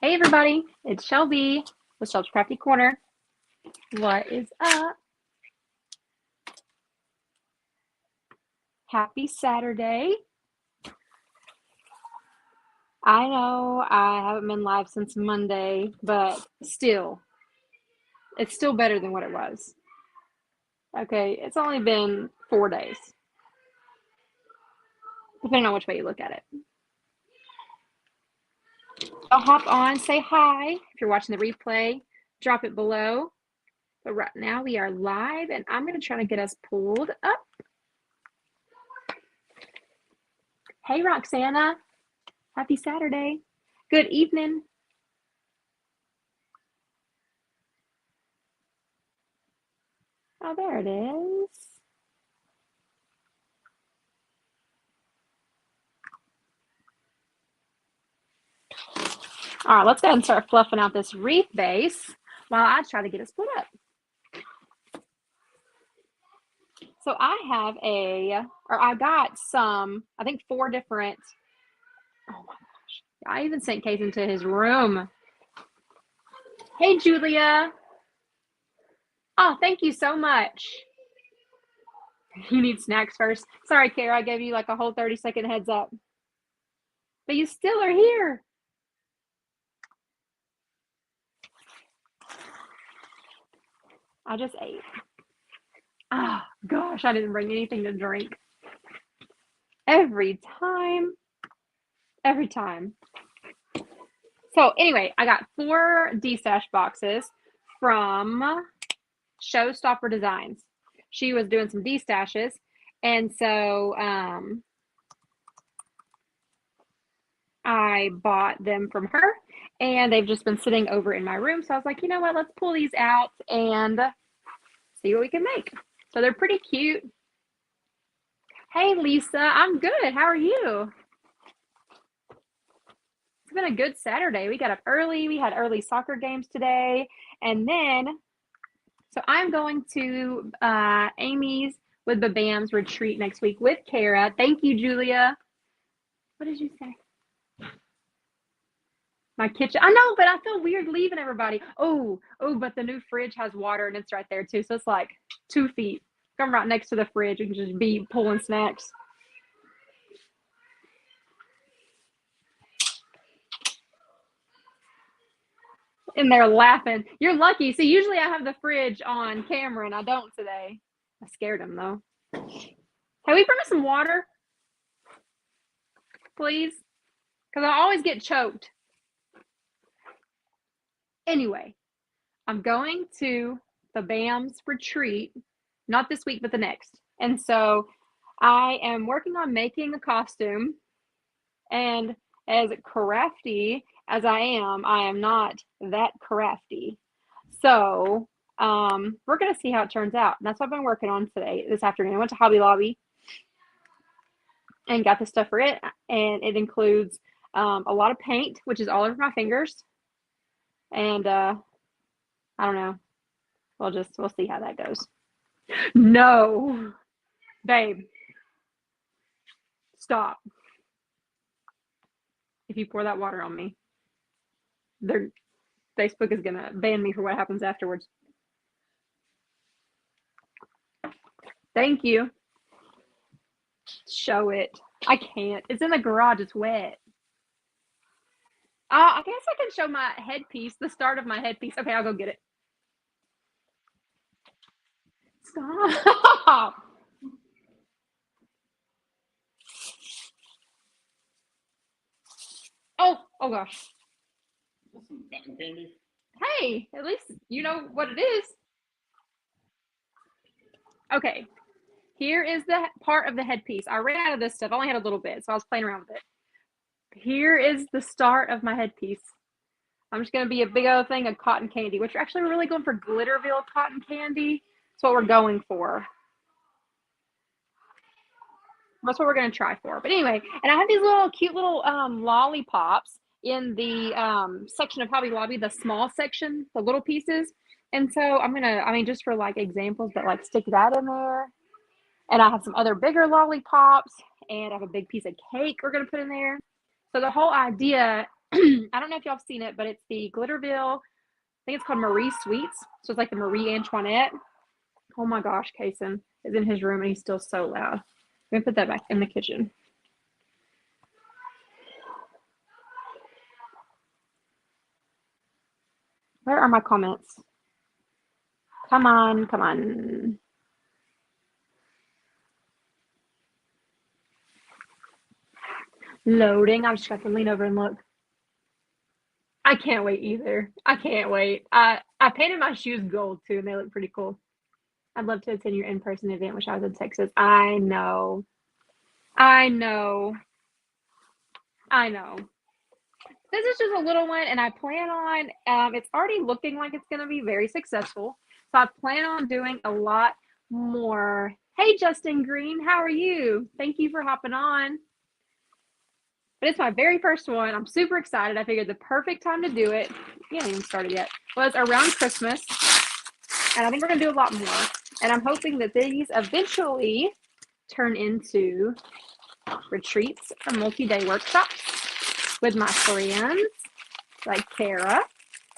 Hey everybody, it's Shelby with Shelby's Crafty Corner. What is up? Happy Saturday. I know I haven't been live since Monday, but still, it's still better than what it was. Okay, it's only been 4 days, depending on which way you look at it. I'll hop on, say hi. If you're watching the replay, drop it below. But right now we are live, and I'm going to try to get us pulled up. Hey, Roxana. Happy Saturday. Good evening. Oh, there it is. All right, let's go ahead and start fluffing out this wreath base while I try to get it split up. So I got some, I think 4 different, oh my gosh. I even sent Case into his room. Hey, Julia. Oh, thank you so much. You need snacks first. Sorry, Kara, I gave you like a whole 30-second heads up. But you still are here. I just ate. Oh, gosh, I didn't bring anything to drink. Every time. So anyway, I got 4 destash boxes from Showstopper Designs. She was doing some destashes, and so I bought them from her, and they've just been sitting over in my room. So I was like, you know what, let's pull these out and see what we can make. So they're pretty cute. Hey, Lisa, I'm good. How are you? It's been a good Saturday. We got up early. We had early soccer games today. And then, so I'm going to Amy's with the BAM's retreat next week with Kara. Thank you, Julia. What did you say? My kitchen. I know, but I feel weird leaving everybody. Oh, but the new fridge has water and it's right there too. So it's like 2 feet. Come right next to the fridge. We can just be pulling snacks. And they're laughing. You're lucky. See, usually I have the fridge on camera and I don't today. I scared him though. Can we bring us some water? Please? Because I always get choked. Anyway, I'm going to the BAM's retreat, not this week, but the next. And so I am working on making a costume. And as crafty as I am not that crafty. So we're going to see how it turns out. And that's what I've been working on this afternoon. I went to Hobby Lobby and got the stuff for it. And it includes a lot of paint, which is all over my fingers. And I don't know. We'll see how that goes. No, babe, stop. If you pour that water on me, Facebook is going to ban me for what happens afterwards. Thank you. Show it. I can't. It's in the garage. It's wet. I guess I can show my headpiece, the start of my headpiece. Okay, I'll go get it. Stop. Oh gosh. Some cotton candy. Hey, at least you know what it is. Okay, here is the part of the headpiece. I ran out of this stuff. I only had a little bit, so I was playing around with it. Here is the start of my headpiece. I'm just going to be a big old thing of cotton candy, which we're actually really going for Glitterville cotton candy. That's what we're going for. That's what we're going to try for. But anyway, and I have these little cute little lollipops in the section of Hobby Lobby, the small section, the little pieces. And so I'm going to, just for like examples, but like stick that in there. And I have some other bigger lollipops, and I have a big piece of cake we're going to put in there. So the whole idea I don't know if y'all have seen it, but it's the Glitterville. I think it's called Marie Sweets. So it's like the Marie Antoinette. Oh my gosh, Kason is in his room and he's still so loud. Let me put that back in the kitchen. Where are my comments? Come on, come on. Loading. I just got to lean over and look. I can't wait either. I can't wait. I painted my shoes gold too, and they look pretty cool. I'd love to attend your in-person event, which I was in Texas. I know. I know. I know. This is just a little one, and I plan on, it's already looking like it's going to be very successful. So I plan on doing a lot more. Hey, Justin Green, how are you? Thank you for hopping on. But it's my very first one. I'm super excited. I figured the perfect time to do it, you haven't even started yet, was around Christmas. And I think we're going to do a lot more. And I'm hoping that these eventually turn into retreats or multi-day workshops with my friends, like Kara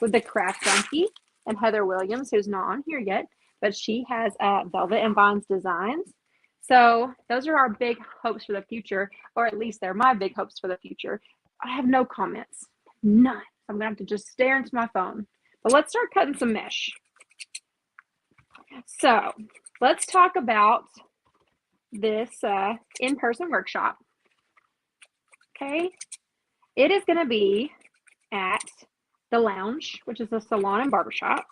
with the Craft Junkie and Heather Williams, who's not on here yet, but she has Velvet and Vines Designs. So those are our big hopes for the future, or at least they're my big hopes for the future. I have no comments, none. I'm gonna have to just stare into my phone. But let's start cutting some mesh. So let's talk about this in-person workshop. Okay, it is gonna be at the Lounge, which is a salon and barbershop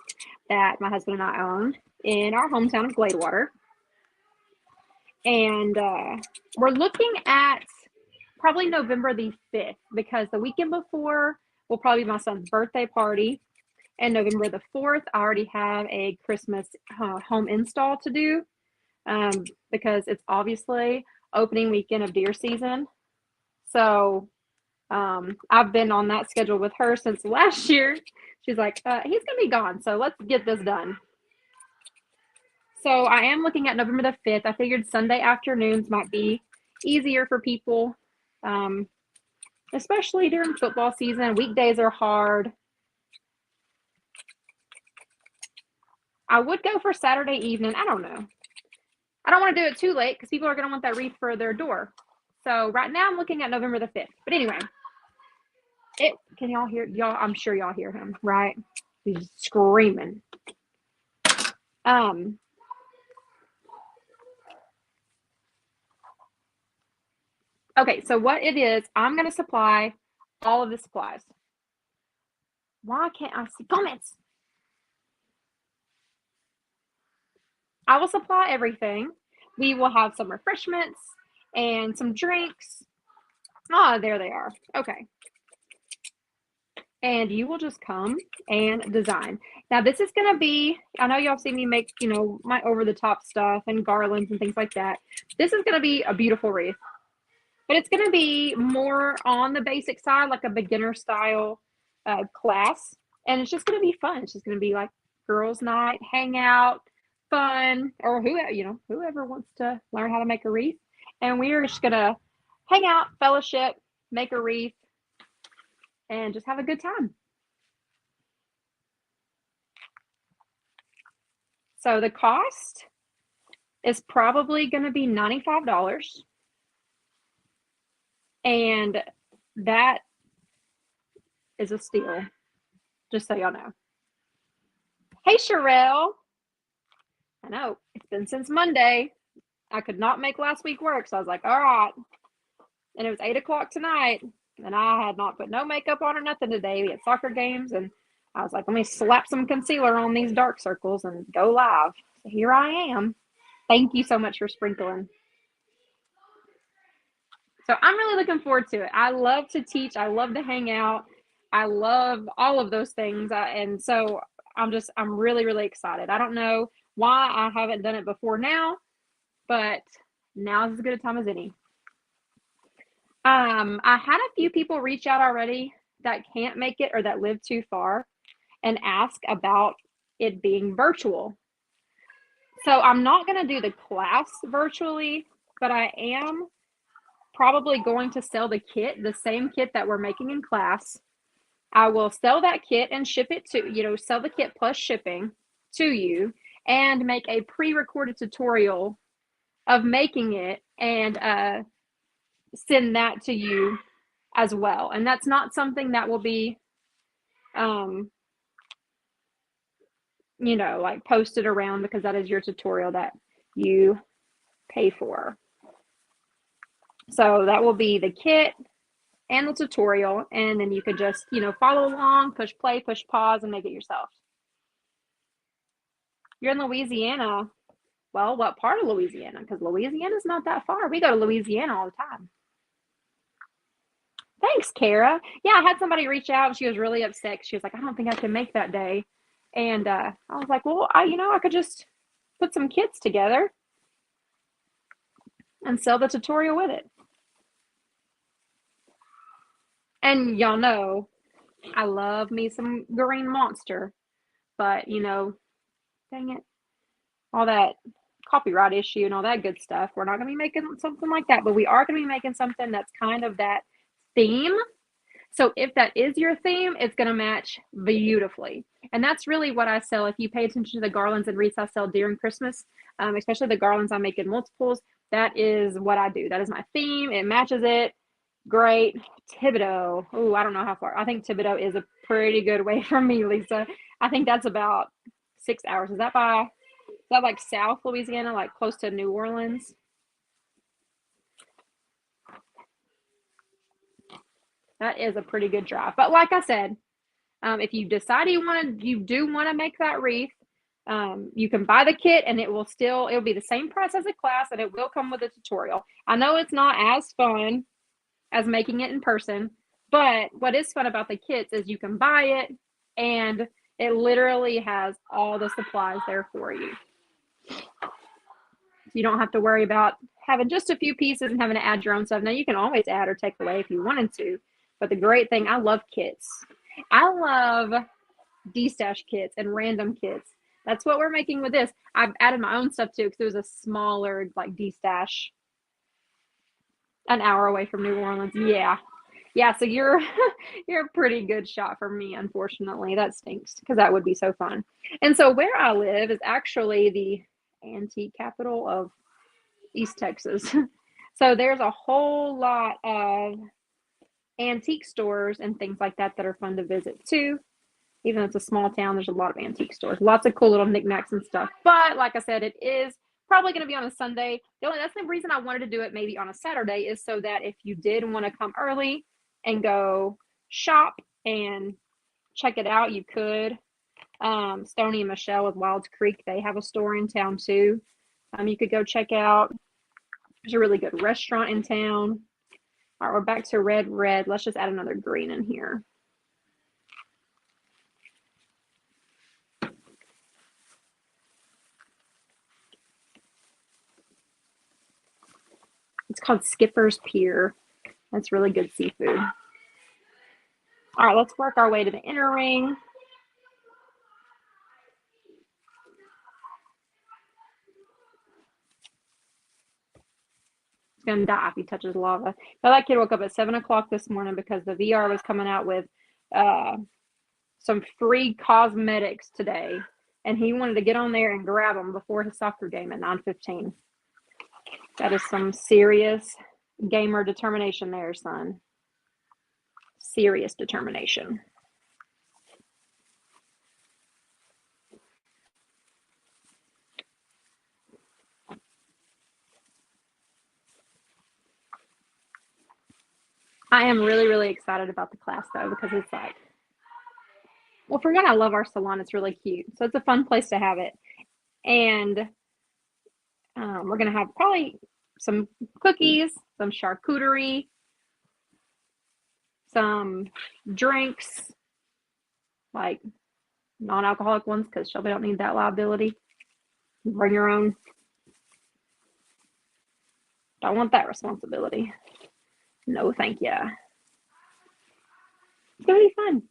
that my husband and I own in our hometown of Gladewater. And we're looking at probably November the 5th, because the weekend before will probably be my son's birthday party. And November the 4th, I already have a Christmas home install to do, because it's obviously opening weekend of deer season. So I've been on that schedule with her since last year. She's like, he's going to be gone, so let's get this done. So I am looking at November the 5th. I figured Sunday afternoons might be easier for people, especially during football season. Weekdays are hard. I would go for Saturday evening. I don't know. I don't want to do it too late because people are going to want that wreath for their door. So right now I'm looking at November the 5th. But anyway, can y'all hear? Y'all, I'm sure y'all hear him, right? He's screaming. Okay, so what it is, I'm going to supply all of the supplies. Why can't I see comments? I will supply everything. We will have some refreshments and some drinks. Oh, there they are. Okay. And you will just come and design. Now, this is going to be, I know y'all see me make, my over-the-top stuff and garlands and things like that. This is going to be a beautiful wreath. But it's going to be more on the basic side, like a beginner style class. And it's just going to be fun. It's just going to be like girls' night, hang out, fun, or whoever wants to learn how to make a wreath. And we're just going to hang out, fellowship, make a wreath, and just have a good time. So the cost is probably going to be $95. And that is a steal, just so y'all know. Hey, Sherelle. I know, it's been since Monday. I could not make last week work, so I was like, all right. And it was 8 o'clock tonight, and I had not put no makeup on or nothing today. We had soccer games, and I was like, let me slap some concealer on these dark circles and go live. So here I am. Thank you so much for sprinkling. So I'm really looking forward to it. I love to teach. I love to hang out. I love all of those things. And so I'm really, really excited. I don't know why I haven't done it before now, but now is as good a time as any. I had a few people reach out already that can't make it or that live too far and ask about it being virtual. So I'm not going to do the class virtually, but I am probably going to sell the kit, the same kit that we're making in class, I will sell that kit and ship it to, sell the kit plus shipping to you and make a pre-recorded tutorial of making it and send that to you as well. And that's not something that will be, like posted around, because that is your tutorial that you pay for. So that will be the kit and the tutorial, and then you could just, follow along, push play, push pause, and make it yourself. You're in Louisiana. Well, what part of Louisiana? Because Louisiana's not that far. We go to Louisiana all the time. Thanks, Kara. Yeah, I had somebody reach out, and she was really upset. She was like, I don't think I can make that day. And I was like, well, I could just put some kits together and sell the tutorial with it. And y'all know I love me some green monster, but dang it, all that copyright issue and all that good stuff, we're not going to be making something like that, but we are going to be making something that's kind of that theme. So if that is your theme, it's going to match beautifully. And that's really what I sell. If you pay attention to the garlands and wreaths I sell during Christmas, especially the garlands I make in multiples, that is what I do. That is my theme. It matches it. Great. Thibodeau. Oh, I don't know how far. I think Thibodeau is a pretty good way from me, Lisa. I think that's about 6 hours. Is that like South Louisiana, like close to New Orleans? That is a pretty good drive. But like I said, if you decide you do want to make that wreath, you can buy the kit and it'll be the same price as a class, and it will come with a tutorial. I know it's not as fun as making it in person, but what is fun about the kits is you can buy it and it literally has all the supplies there for you. You don't have to worry about having just a few pieces and having to add your own stuff. Now you can always add or take away if you wanted to, but the great thing, I love kits. I love destash kits and random kits. That's what we're making with this. I've added my own stuff too, because it was a smaller like destash an hour away from New Orleans. Yeah, so you're a pretty good shot for me, unfortunately. That stinks, because that would be so fun. And so where I live is actually the antique capital of East Texas. So there's a whole lot of antique stores and things like that are fun to visit too. Even though it's a small town, there's a lot of antique stores. Lots of cool little knickknacks and stuff. But like I said, it is probably going to be on a Sunday. That's the reason I wanted to do it maybe on a Saturday, is so that if you did want to come early and go shop and check it out, you could. Stoney and Michelle with Wilds Creek, they have a store in town too. You could go check out. There's a really good restaurant in town. All right, we're back to red. Let's just add another green in here. It's called Skipper's Pier. That's really good seafood. All right, let's work our way to the inner ring. He's going to die if he touches lava. So that kid woke up at 7 o'clock this morning because the VR was coming out with some free cosmetics today. And he wanted to get on there and grab them before his soccer game at 9:15. That is some serious gamer determination there, son. Serious determination. I am really, really excited about the class, though, because it's like, well, for one, I love our salon. It's really cute. So it's a fun place to have it. And we're going to have probably some cookies, some charcuterie, some drinks, like non-alcoholic ones, because Shelby don't need that liability. Bring your own. Don't want that responsibility. No, thank you. It's going to be fun.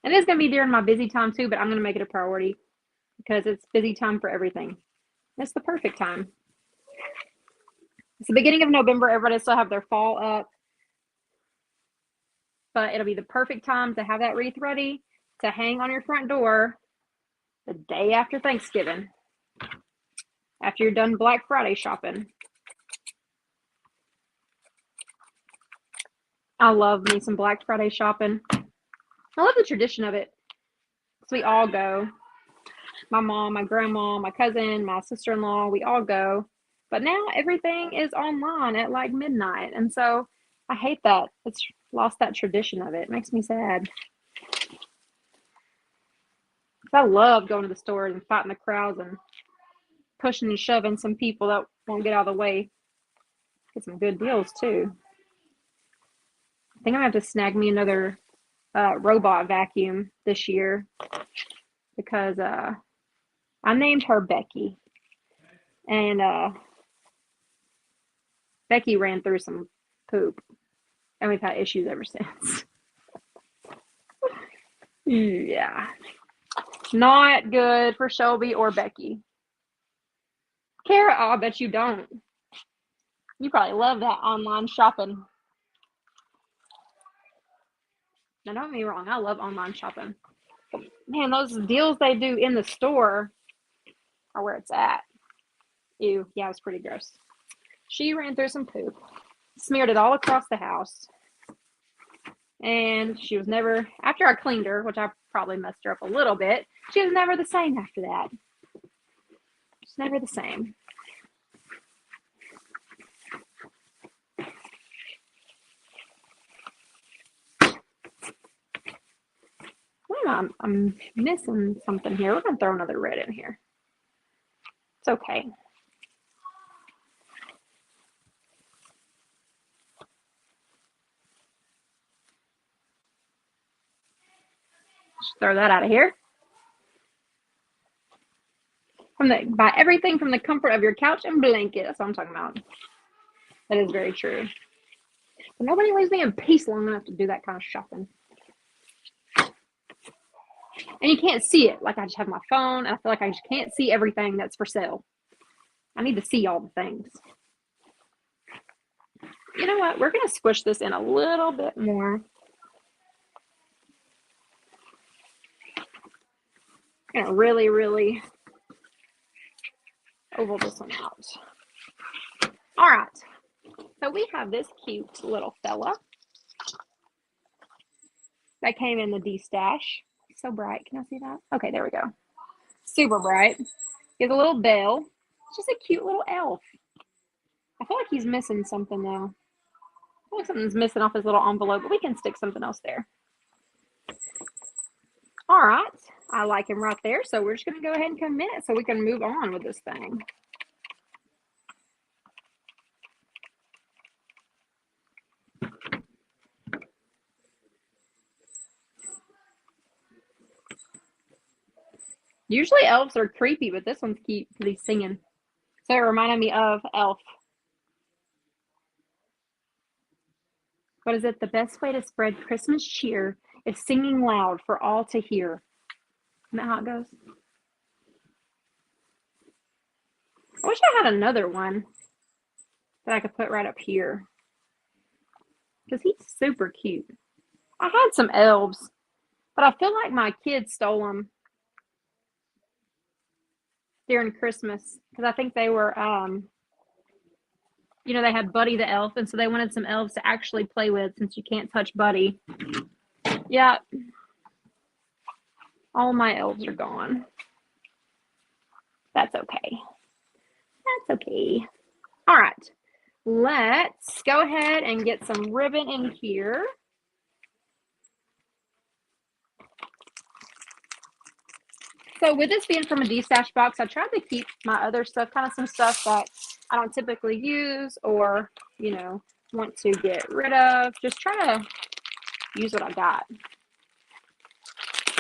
And it's going to be during my busy time too, but I'm going to make it a priority because it's busy time for everything. It's the perfect time. It's the beginning of November. Everybody still have their fall up. but it'll be the perfect time to have that wreath ready to hang on your front door the day after Thanksgiving, after you're done Black Friday shopping. I love me some Black Friday shopping. I love the tradition of it. So we all go. My mom, my grandma, my cousin, my sister-in-law, we all go. But now everything is online at like midnight. And so I hate that. It's lost that tradition of it. It makes me sad. I love going to the stores and fighting the crowds and pushing and shoving some people that won't get out of the way. Get some good deals too. I think I'm going to have to snag me another robot vacuum this year because I named her Becky. And Becky ran through some poop. And we've had issues ever since. Yeah. Not good for Shelby or Becky. Kara, oh, I bet you don't. You probably love that online shopping. Now, don't get me wrong. I love online shopping. But, man, those deals they do in the store are where it's at. Ew. Yeah, it was pretty gross. She ran through some poop. Smeared it all across the house. And she was never, after I cleaned her, which I probably messed her up a little bit, she was never the same after that. She's never the same. I'm missing something here. We're going to throw another red in here. It's okay. Just throw that out of here. Buy everything from the comfort of your couch and blanket. That's what I'm talking about. That is very true. But nobody leaves me in peace long enough to do that kind of shopping. And you can't see it. Like, I just have my phone, and I feel like I just can't see everything that's for sale. I need to see all the things. You know what? We're going to squish this in a little bit more. I'm going to really, really oval this one out. All right. So we have this cute little fella that came in the destash. So bright. Can I see that? Okay, there we go. Super bright. He has a little bell. It's just a cute little elf. I feel like he's missing something though. I feel like something's missing off his little envelope, but we can stick something else there. All right. I like him right there. So we're just going to go ahead and commit so we can move on with this thing. Usually elves are creepy, but this one's cute because he's singing. So it reminded me of Elf. What is it? The best way to spread Christmas cheer is singing loud for all to hear. Isn't that how it goes? I wish I had another one that I could put right up here. Because he's super cute. I had some elves, but I feel like my kids stole them during Christmas because I think they were, you know, they had Buddy the elf, and so they wanted some elves to actually play with since you can't touch Buddy. Yeah. All my elves are gone. That's okay. That's okay. All right. Let's go ahead and get some ribbon in here. So with this being from a destash box, I tried to keep my other stuff, kind of some stuff that I don't typically use or, you know, want to get rid of. Just try to use what I got.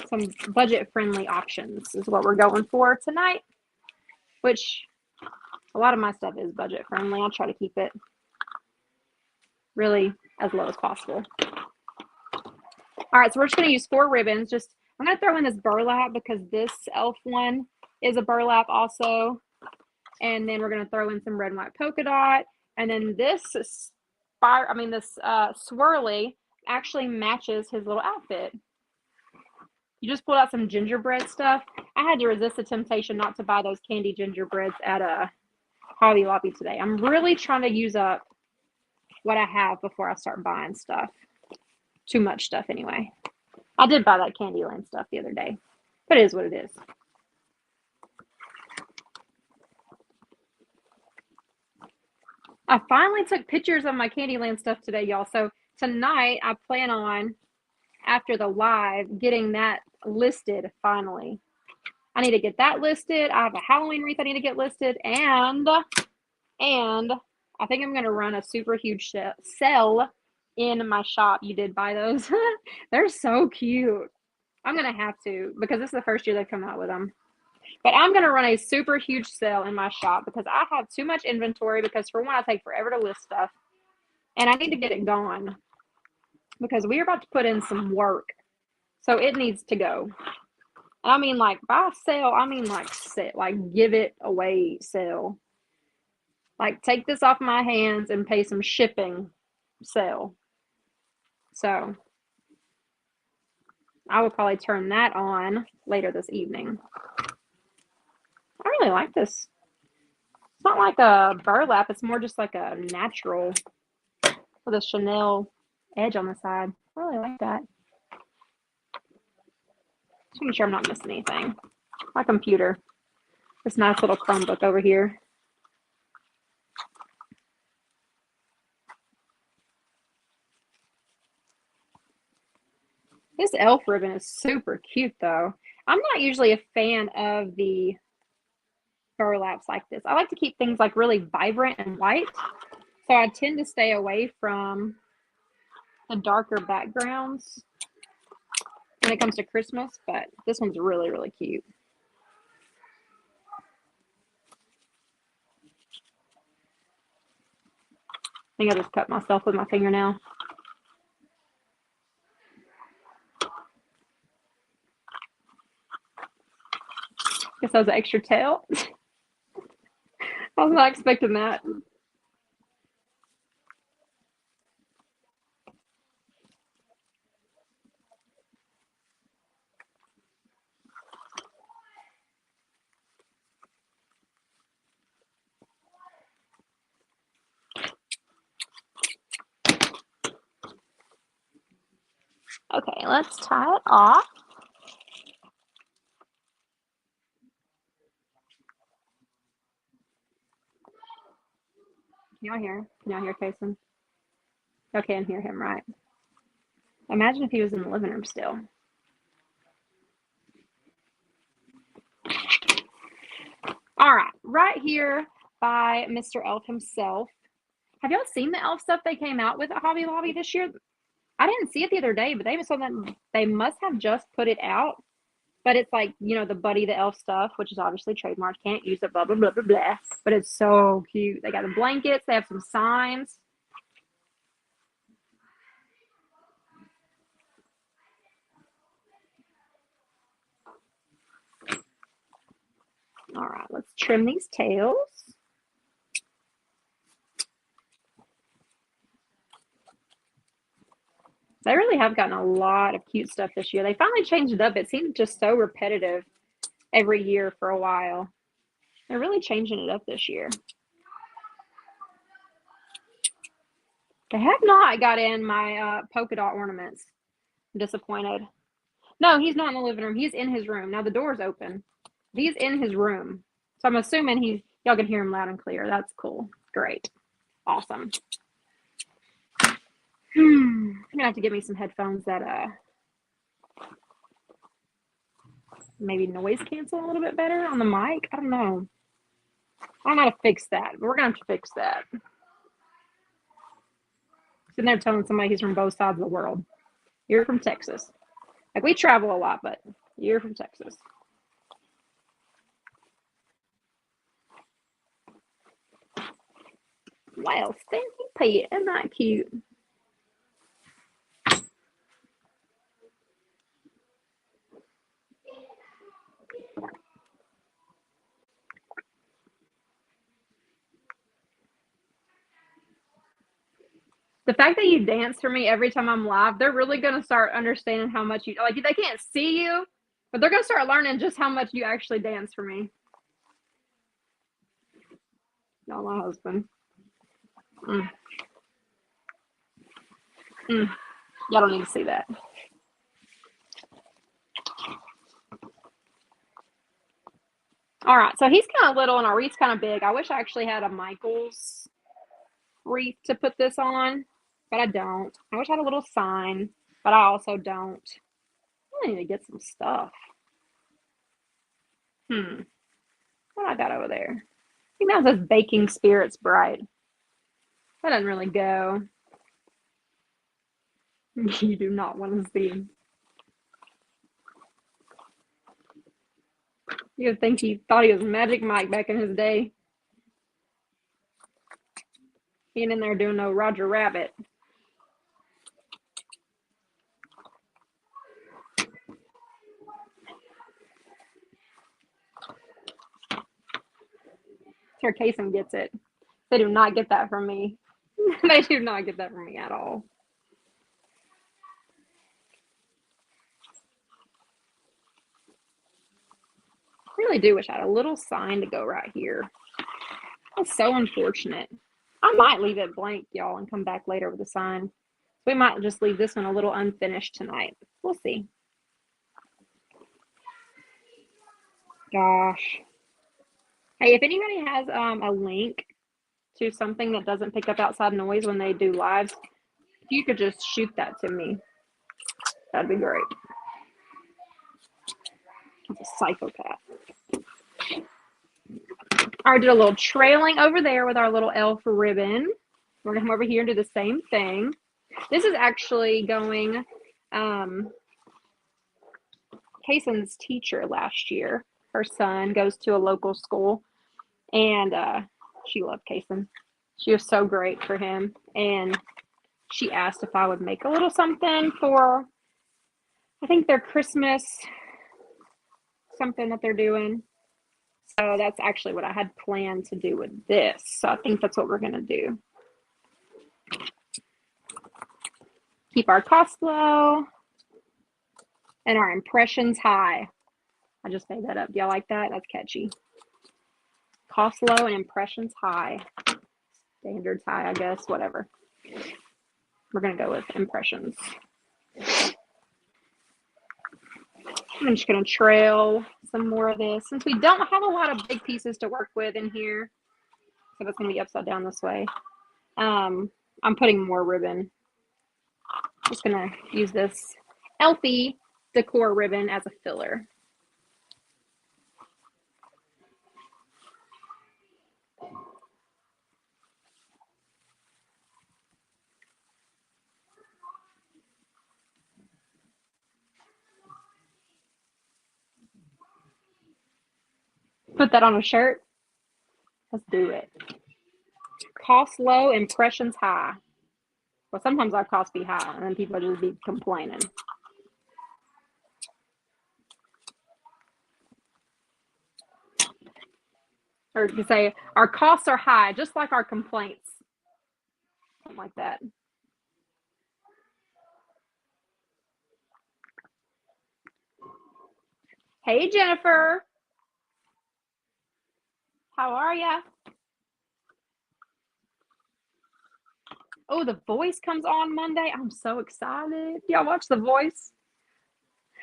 Some budget-friendly options is what we're going for tonight, which a lot of my stuff is budget-friendly. I'll try to keep it really as low as possible. All right, so we're just going to use 4 ribbons. I'm going to throw in this burlap because this elf one is a burlap also. And then we're going to throw in some red and white polka dot. And then this swirly, actually matches his little outfit. You just pulled out some gingerbread stuff. I had to resist the temptation not to buy those candy gingerbreads at Hobby Lobby today. I'm really trying to use up what I have before I start buying stuff. Too much stuff anyway. I did buy that Candyland stuff the other day, but it is what it is. I finally took pictures of my Candyland stuff today, y'all. So tonight I plan on, after the live, getting that listed finally. I need to get that listed. I have a Halloween wreath I need to get listed, and I think I'm going to run a super huge sale in my shop. You did buy those. They're so cute. I'm going to have to, because this is the first year they've come out with them. But I'm going to run a super huge sale in my shop because I have too much inventory, because for one, I take forever to list stuff, and I need to get it gone because we're about to put in some work. So it needs to go. And I mean, like, by sale, I mean, like, give it away sale. Like, take this off my hands and pay some shipping sale. So I will probably turn that on later this evening. I really like this. It's not like a burlap. It's more just like a natural with a Chanel edge on the side. I really like that. Just making sure I'm not missing anything. My computer. This nice little Chromebook over here. This elf ribbon is super cute, though. I'm not usually a fan of the burlaps like this. I like to keep things like really vibrant and white. So I tend to stay away from the darker backgrounds when it comes to Christmas, but this one's really, really cute. I think I just cut myself with my fingernail. Guess that was an extra tail. I was not expecting that. Okay, let's tie it off. Can y'all hear Kason? Y'all can hear him, right? Imagine if he was in the living room still. All right, right here by Mr. Elf himself. Have y'all seen the elf stuff they came out with at Hobby Lobby this year? I didn't see it the other day, but they must have just put it out. But it's like, you know, the Buddy the Elf stuff, which is obviously trademarked. Can't use it, blah, blah, blah, blah, blah. But it's so cute. They got the blankets. They have some signs. All right, let's trim these tails. They really have gotten a lot of cute stuff this year. They finally changed it up. It seemed just so repetitive every year for a while. They're really changing it up this year. They have not got in my polka dot ornaments. I'm disappointed. No, he's not in the living room. He's in his room. Now the door's open. He's in his room. So I'm assuming y'all can hear him loud and clear. That's cool. Great. Awesome. I'm gonna have to get me some headphones that maybe noise cancel a little bit better on the mic. I don't know. I don't know how to fix that, but we're gonna have to fix that. Sitting there telling somebody he's from both sides of the world. You're from Texas. Like, we travel a lot, but you're from Texas. Wow, Stinky Pete, isn't that cute? The fact that you dance for me every time I'm live, they're really going to start understanding how much you, like, they can't see you, but they're going to start learning just how much you actually dance for me. Not my husband. Y'all don't need to see that. All right, so he's kind of little and our wreath's kind of big. I wish I actually had a Michael's wreath to put this on, but I don't. I wish I had a little sign, but I also don't. I need to get some stuff. What I got over there? I think that says Baking Spirits Bright. That doesn't really go. You do not want to see. You would think he thought he was Magic Mike back in his day. He ain't in there doing no Roger Rabbit. Sir Kasem gets it. They do not get that from me. They do not get that from me at all. I really do wish I had a little sign to go right here. That's so unfortunate. I might leave it blank, y'all, and come back later with a sign. We might just leave this one a little unfinished tonight. We'll see. Gosh. Hey, if anybody has a link to something that doesn't pick up outside noise when they do lives, if you could just shoot that to me, that'd be great. I'm a psychopath. I did a little trailing over there with our little elf ribbon. We're gonna come over here and do the same thing. This is actually going Kaysen's teacher last year. Her son goes to a local school, and she loved Kaysen. She was so great for him, and she asked if I would make a little something for, I think, their Christmas, something that they're doing. So that's actually what I had planned to do with this. So I think that's what we're going to do. Keep our costs low and our impressions high. I just made that up. Do y'all like that? That's catchy. Cost low and impressions high. Standards high, I guess. Whatever. We're going to go with impressions. I'm just going to trail some more of this. Since we don't have a lot of big pieces to work with in here, so that's going to be upside down this way, I'm putting more ribbon. Just going to use this Elfie decor ribbon as a filler. Put that on a shirt. Let's do it. Cost low, impressions high. Well, sometimes our costs be high, and then people just be complaining. Or to say, our costs are high, just like our complaints. Something like that. Hey, Jennifer. How are ya? Oh, The Voice comes on Monday. I'm so excited. Y'all watch The Voice?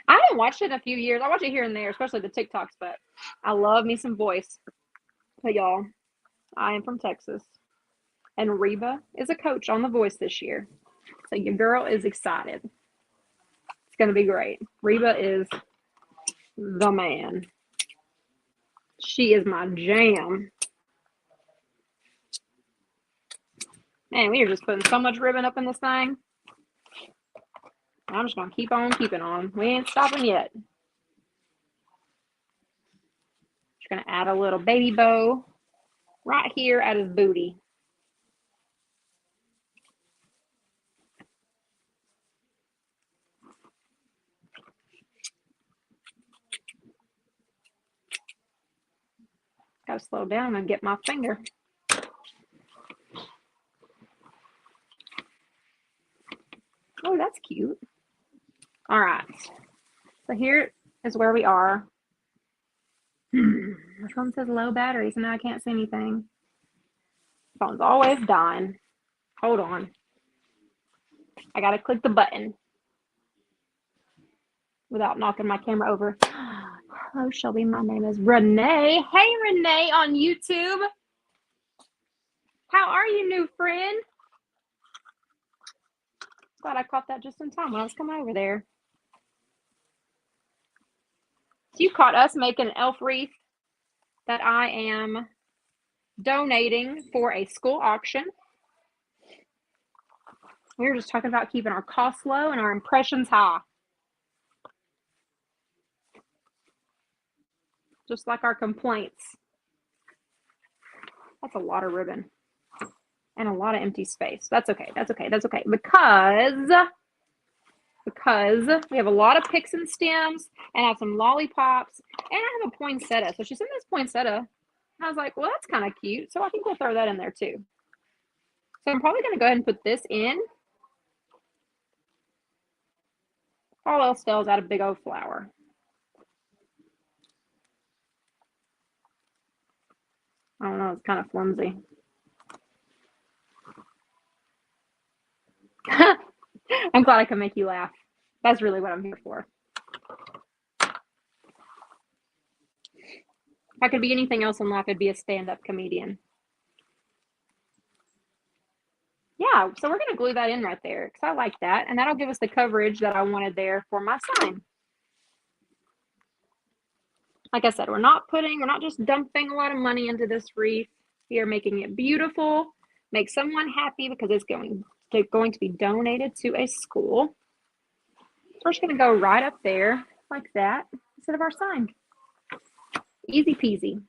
I haven't watched it in a few years. I watch it here and there, especially the TikToks, but I love me some Voice. But y'all, I am from Texas. And Reba is a coach on The Voice this year. So your girl is excited. It's going to be great. Reba is the man. She is my jam. Man, we are just putting so much ribbon up in this thing. I'm just going to keep on keeping on. We ain't stopping yet. Just going to add a little baby bow right here at his booty. Gotta slow down and get my finger. Oh, that's cute. All right. So here is where we are. This one says low battery, so now I can't see anything. Phone's always dying. Hold on. I gotta click the button without knocking my camera over. Hello, Shelby. My name is Renee. Hey, Renee on YouTube. How are you, new friend? Glad I caught that just in time when I was coming over there. So you caught us making an elf wreath that I am donating for a school auction. We were just talking about keeping our costs low and our impressions high. Just like our complaints. That's a lot of ribbon and a lot of empty space. That's okay. That's okay. That's okay. Because we have a lot of picks and stems and I have some lollipops and I have a poinsettia. So she sent this poinsettia and I was like, well, that's kind of cute. So I think we'll throw that in there too. So I'm probably going to go ahead and put this in. All else fails out a big old flower. I don't know. It's kind of flimsy. I'm glad I could make you laugh. That's really what I'm here for. If I could be anything else in life, it'd be a stand-up comedian. Yeah, so we're going to glue that in right there because I like that. And that'll give us the coverage that I wanted there for my sign. Like I said, we're not just dumping a lot of money into this wreath. We are making it beautiful, make someone happy because it's going to be donated to a school. So we're just going to go right up there like that instead of our sign. Easy peasy.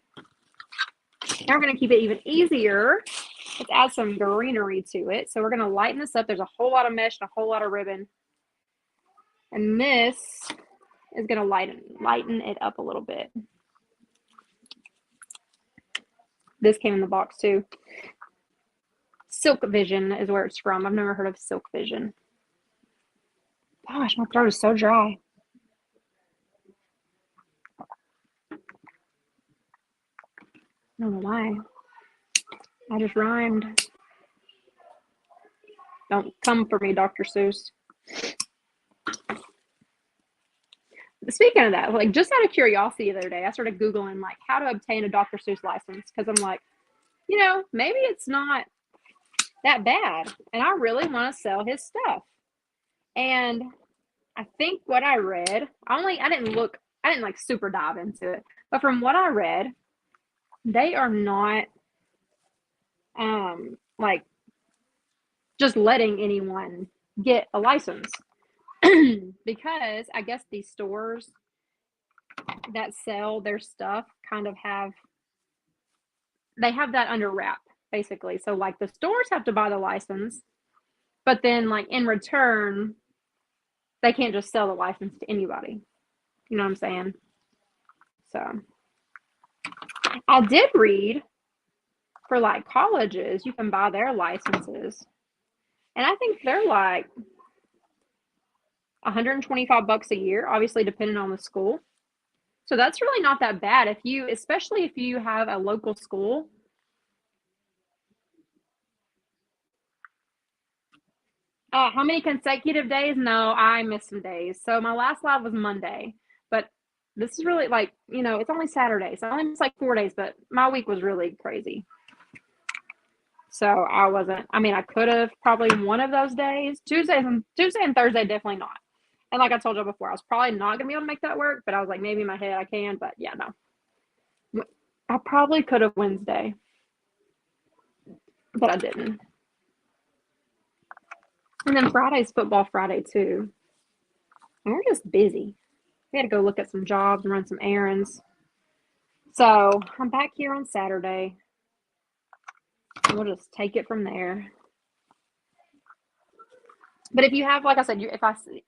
Now we're going to keep it even easier. Let's add some greenery to it. So we're going to lighten this up. There's a whole lot of mesh and a whole lot of ribbon. And this is going to lighten it up a little bit. This came in the box too. Silk Vision is where it's from. I've never heard of Silk Vision. Gosh, my throat is so dry. I don't know why. I just rhymed. Don't come for me, Dr. Seuss. Speaking of that, like just out of curiosity the other day, I started Googling like how to obtain a Dr. Seuss license because I'm like, you know, maybe it's not that bad. And I really want to sell his stuff. And I think what I read, I didn't like super dive into it, but from what I read, they are not like just letting anyone get a license because I guess these stores that sell their stuff kind of have that under wrap basically. So like the stores have to buy the license, but then like in return, they can't just sell the license to anybody. You know what I'm saying? So I did read for like colleges, you can buy their licenses. And I think they're like $125 a year, obviously depending on the school. So that's really not that bad especially if you have a local school. How many consecutive days? No, I missed some days. So my last live was Monday, but this is really like, you know, it's only Saturday. So I only missed like 4 days, but my week was really crazy. So I could have probably one of those days. Tuesday and Thursday, definitely not. And like I told you before, I was probably not going to be able to make that work, but I was like, maybe in my head I can, but yeah, no. I probably could have Wednesday, but I didn't. And then Friday's football Friday too. And we're just busy. We had to go look at some jobs and run some errands. So I'm back here on Saturday. And we'll just take it from there. But if you have, like I said,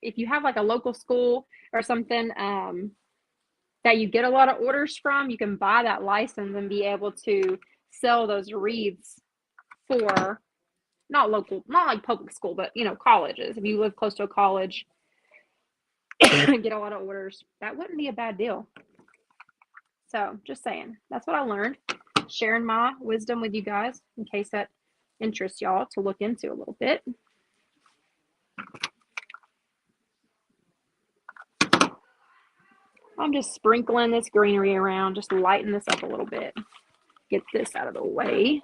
if you have like a local school or something that you get a lot of orders from, you can buy that license and be able to sell those wreaths for not local, not like public school, but you know, colleges. If you live close to a college and get a lot of orders, that wouldn't be a bad deal. So just saying, that's what I learned. Sharing my wisdom with you guys in case that interests y'all to look into a little bit. I'm just sprinkling this greenery around, just lighten this up a little bit. Get this out of the way.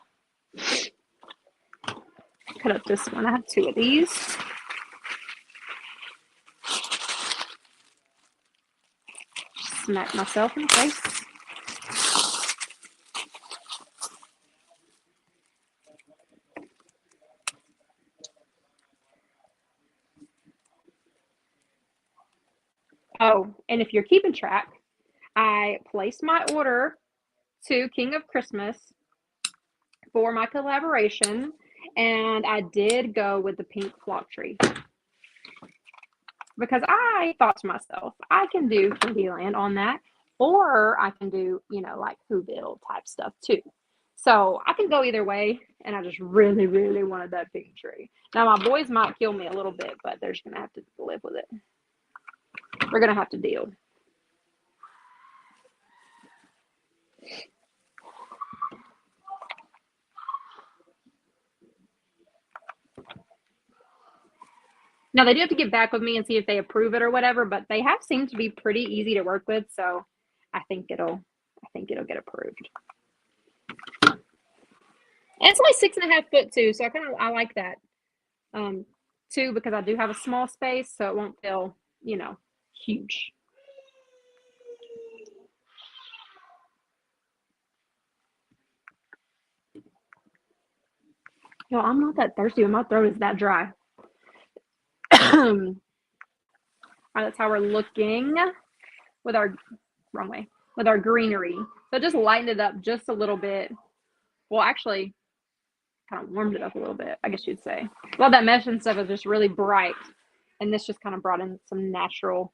Cut up this one. I have 2 of these. Smack myself in the face. Oh, and if you're keeping track, I placed my order to King of Christmas for my collaboration, and I did go with the pink flock tree because I thought to myself, I can do Candyland on that, or I can do, you know, like Whoville type stuff too. So I can go either way, and I just really, really wanted that pink tree. Now my boys might kill me a little bit, but they're just gonna have to live with it. We're gonna have to deal. Now they do have to get back with me and see if they approve it or whatever, but they have seemed to be pretty easy to work with, so I think it'll get approved. And it's only 6.5 foot too, so I like that too, because I do have a small space, so it won't feel, you know, huge. Yo, I'm not that thirsty, but my throat is that dry. All right, that's how we're looking with our with our greenery. So just lightened it up just a little bit. Well, actually, kind of warmed it up a little bit, I guess you'd say. Well, that mesh and stuff is just really bright, and this just kind of brought in some natural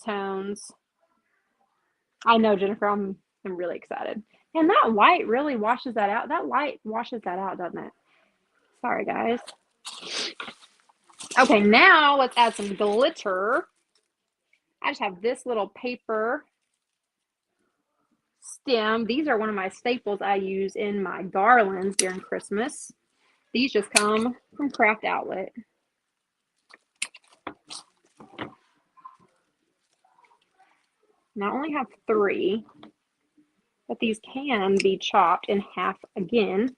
tones. I know, Jennifer, I'm really excited. And that white really washes that out. That light washes that out, doesn't it? Sorry, guys. Okay, now let's add some glitter. I just have this little paper stem. These are one of my staples I use in my garlands during Christmas. These just come from Craft Outlet. And I only have 3, but these can be chopped in half again.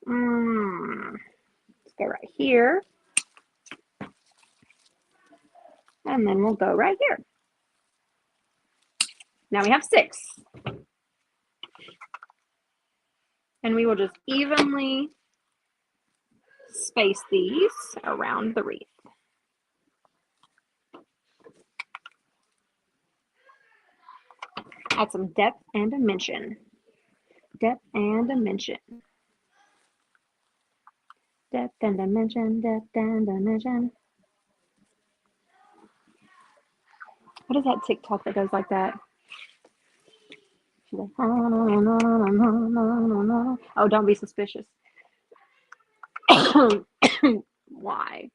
Let's go right here. And then we'll go right here. Now we have 6. And we will just evenly space these around the wreath. Add some depth and dimension. Depth and dimension. Depth and dimension, depth and dimension. What is that TikTok that goes like that? She's like, oh, don't be suspicious. Why?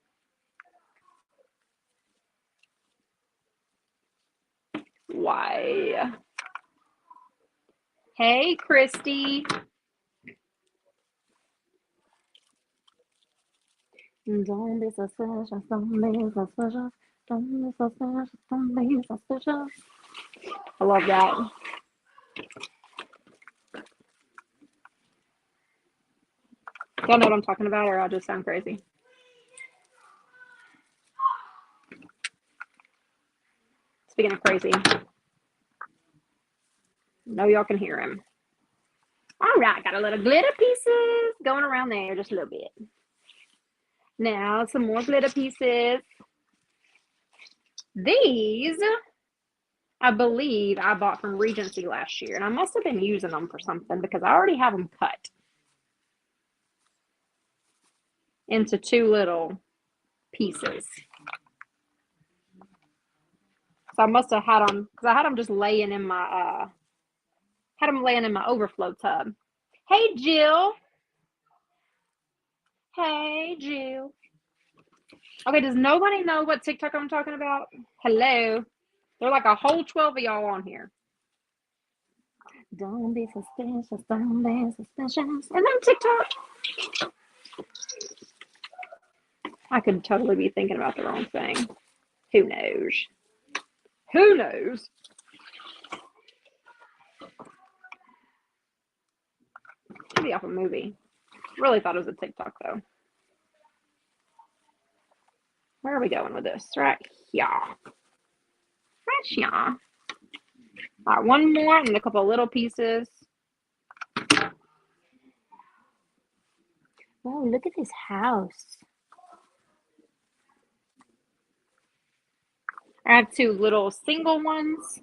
Why? Hey, Christy. Don't be suspicious, don't be suspicious, don't be suspicious, don't be suspicious. I love that. Y'all know what I'm talking about, or I'll just sound crazy. Speaking of crazy, know y'all can hear him. All right, got a little glitter pieces going around there, just a little bit. Now some more glitter pieces. These, I believe I bought from Regency last year, and I must have been using them for something because I already have them cut into 2 little pieces. So I must have had them, because I had them just laying in my, overflow tub. Hey, Jill. Hey, Jill. Okay, does nobody know what TikTok I'm talking about? Hello. There are like a whole 12 of y'all on here. Don't be suspicious, don't be suspicious. And then TikTok. I could totally be thinking about the wrong thing. Who knows? Who knows? Could be off a movie. Really thought it was a TikTok though. Where are we going with this? Right here. Right here. All right, one more and a couple of little pieces. Whoa, look at this house. I have two little single ones.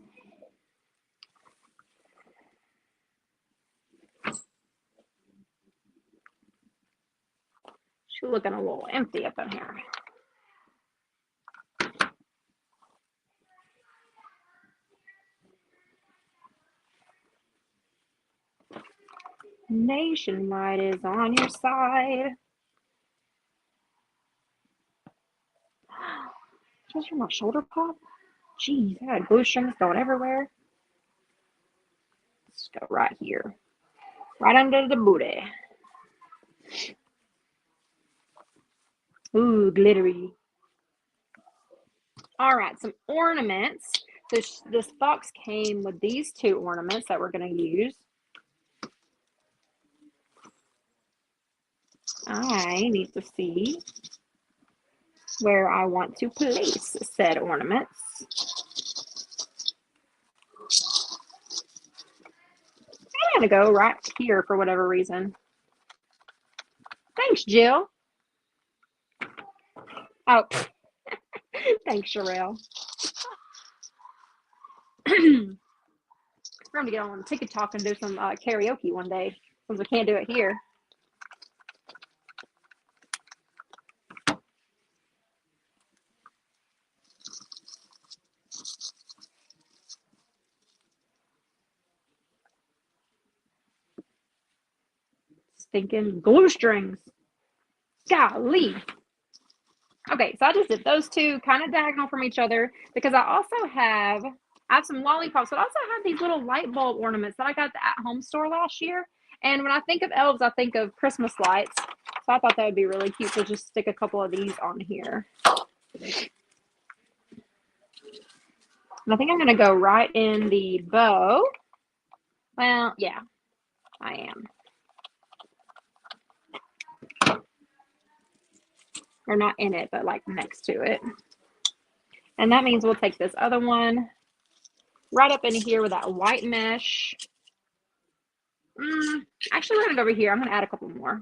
She's looking a little empty up in here. Nationwide is on your side. Just from my shoulder pop? Jeez, I had glue strings going everywhere. Let's go right here. Right under the booty. Ooh, glittery. All right, some ornaments. This box came with these two ornaments that we're going to use. I need to see where I want to place said ornaments. I'm going to go right here for whatever reason. Thanks, Jill. Oh, thanks, Sherelle. We're going to get on TikTok and do some karaoke one day, since we can't do it here. Stinking glue strings. Golly. Okay, so I just did those two kind of diagonal from each other because I also have some lollipops, but I also have these little light bulb ornaments that I got at the at-home store last year. And when I think of elves, I think of Christmas lights. So I thought that would be really cute to just stick a couple of these on here. And I think I'm going to go right in the bow. Well, yeah, I am. Or not in it, but like next to it. And that means we'll take this other one right up in here with that white mesh. Actually, we're going to go over here. I'm going to add a couple more.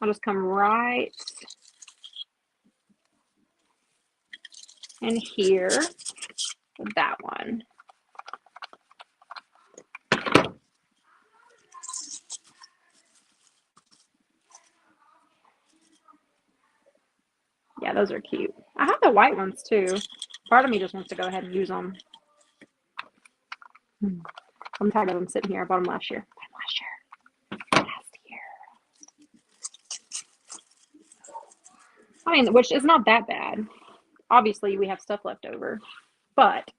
I'll just come right in here with that one. Yeah, those are cute. I have the white ones too. Part of me just wants to go ahead and use them. I'm tired of them sitting here. I bought them last year. Last year. I mean, which is not that bad. Obviously, we have stuff left over. But.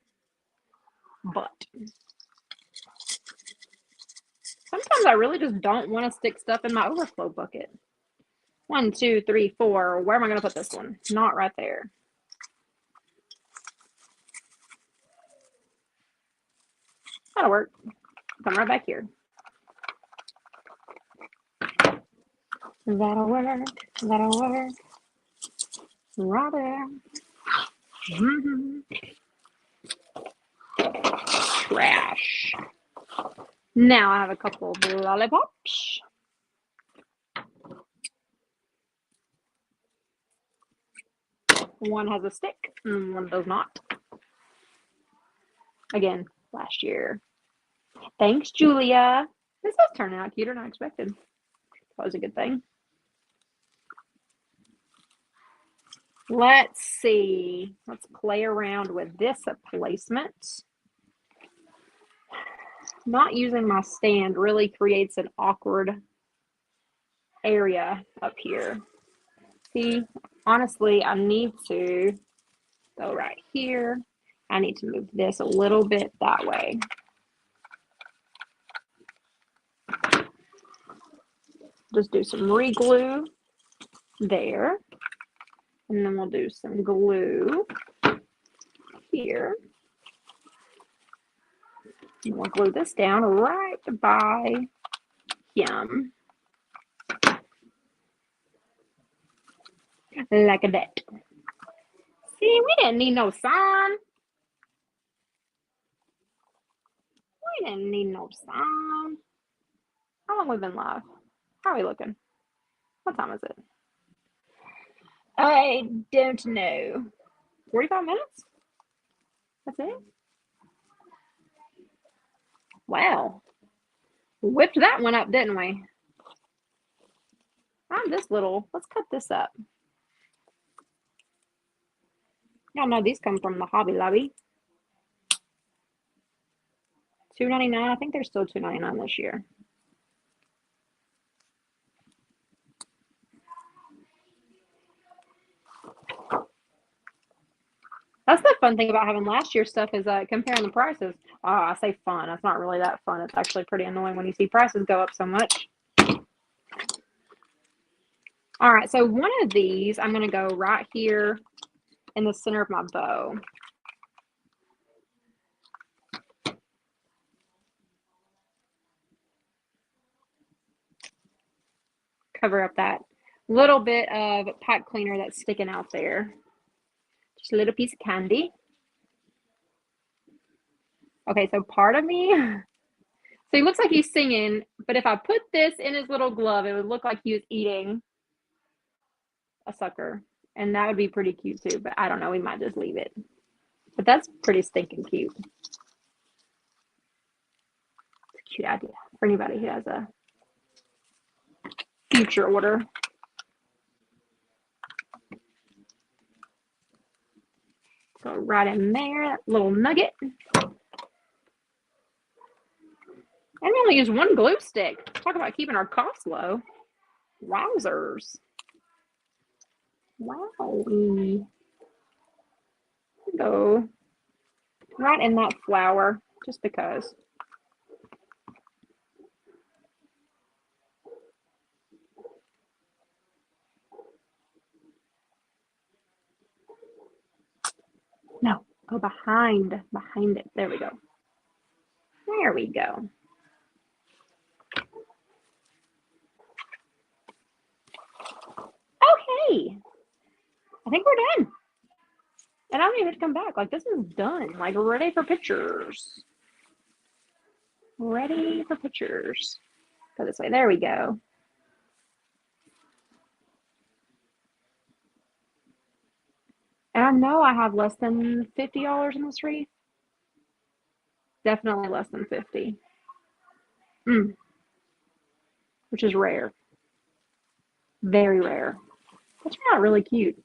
Sometimes I really just don't want to stick stuff in my overflow bucket. 1, 2, 3, 4. Where am I going to put this one? Not right there. That'll work. Come right back here. That'll work. That'll work. Right there. Trash. Now I have a couple of lollipops. One has a stick and one does not. Again, last year. Thanks, Julia. This is turning out cuter than I expected. That was a good thing. Let's see. Let's play around with this placement. Not using my stand really creates an awkward area up here. See, honestly, I need to go right here. I need to move this a little bit that way. Just do some re-glue there. And then we'll do some glue here. And we'll glue this down right by him. Like that. See, we didn't need no sign. We didn't need no sign. How long have we been live? How are we looking? What time is it? I don't know. 45 minutes? That's it? Wow. Whipped that one up, didn't we? I'm this little. Let's cut this up. Y'all know these come from the Hobby Lobby. $2.99. I think they're still $2.99 this year. That's the fun thing about having last year's stuff is comparing the prices. Oh, I say fun. It's not really that fun. It's actually pretty annoying when you see prices go up so much. All right, so one of these, I'm going to go right here in the center of my bow. Cover up that little bit of pipe cleaner that's sticking out there. Just a little piece of candy. Okay, so part of me, so he looks like he's singing, but if I put this in his little glove, it would look like he was eating a sucker. And that would be pretty cute too, but I don't know, we might just leave it. But that's pretty stinking cute. It's a cute idea for anybody who has a future order. Go right in there, that little nugget. And we only use one glue stick. Talk about keeping our costs low. Wowzers. Wowie. Go right in that flower, just because. No, go behind it. There we go. There we go. Okay. I think we're done. And I don't even have to come back. Like, this is done. Like, ready for pictures. Ready for pictures. Go this way. There we go. And I know I have less than $50 in this wreath. Definitely less than 50. Which is rare. Very rare. That's not really cute.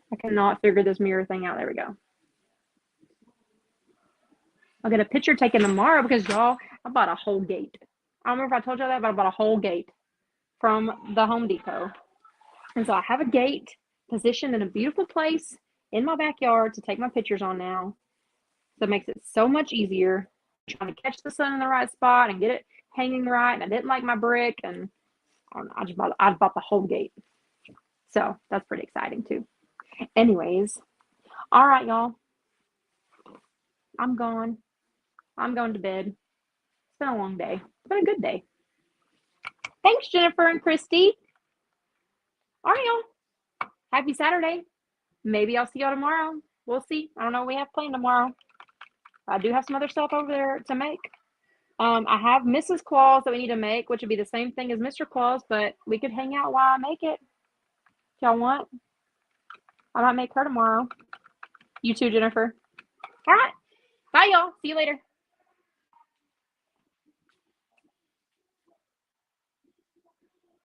I cannot figure this mirror thing out. There we go. I'll get a picture taken tomorrow because, y'all, I bought a whole gate. I don't remember if I told y'all that, but I bought a whole gate from the Home Depot. And so I have a gate positioned in a beautiful place in my backyard to take my pictures on now. So it makes it so much easier trying to catch the sun in the right spot and get it hanging right. And I didn't like my brick, and I don't know, I bought the whole gate. So that's pretty exciting too. Anyways, all right, y'all. I'm gone. I'm going to bed. It's been a long day. It's been a good day. Thanks, Jennifer and Christy. All right, y'all. Happy Saturday. Maybe I'll see y'all tomorrow. We'll see. I don't know what we have planned tomorrow. I do have some other stuff over there to make. I have Mrs. Claus that we need to make, which would be the same thing as Mr. Claus, but we could hang out while I make it. If y'all want. I might make her tomorrow. You too, Jennifer. All right. Bye, y'all. See you later.